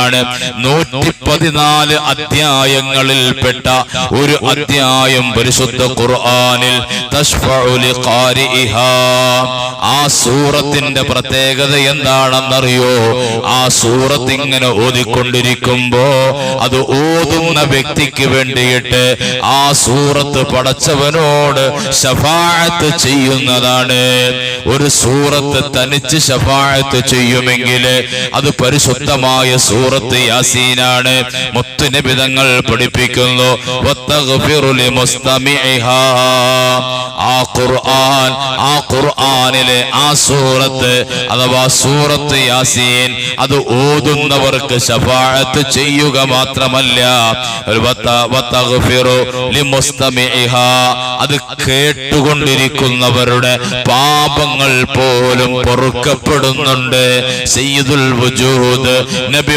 തന്നെയാണ്. 114 അധ്യായങ്ങളിൽപ്പെട്ട ഒരു അധ്യായം പരിശുദ്ധ ഖുർആനിൽ തശ്ഫഉ ലിഖാരിഇഹാ. ആ സൂറത്തിന്റെ പ്രത്യേകത എന്താണെന്നറിയോ? ആ സൂറത്ത് ഇങ്ങനെ ഓതിക്കൊണ്ടിരിക്കുമ്പോ അത് ഓതുന്ന വ്യക്തിക്ക് വേണ്ടിയിട്ട് ആ സൂറത്ത് പടച്ചവനോട് ശഫാഅത്ത് ചെയ്യുന്നതാണ്. ഒരു സൂറത്ത് തനിച്ച് ശഫാഅത്ത് ചെയ്യുമെങ്കിൽ അത് പരിശുദ്ധമായ സൂറത്ത് യാസീനാണ്. മുത്തുനബി തങ്ങൾ പഠിപ്പിക്കുന്നു വത്തഗ്ഫിറു ലിമുസ്തമിഇഹാ. ആ ഖുർആനിലെ ആ സൂറത്ത് അഥവാ സൂറത്ത് യാസീൻ അത് ഓതുന്നവർക്ക് ശഫാഅത്ത് ചെയ്യുക മാത്രമല്ല, വത്തഗ്ഫിറു ലിമുസ്തമിഇഹാ, അത് കേട്ടുകൊണ്ടിരിക്കുന്നവരുടെ പാപങ്ങൾ പോലും പൊറുക്കപ്പെടുന്നുണ്ട്. സയ്യിദുൽ വജൂദ് നബി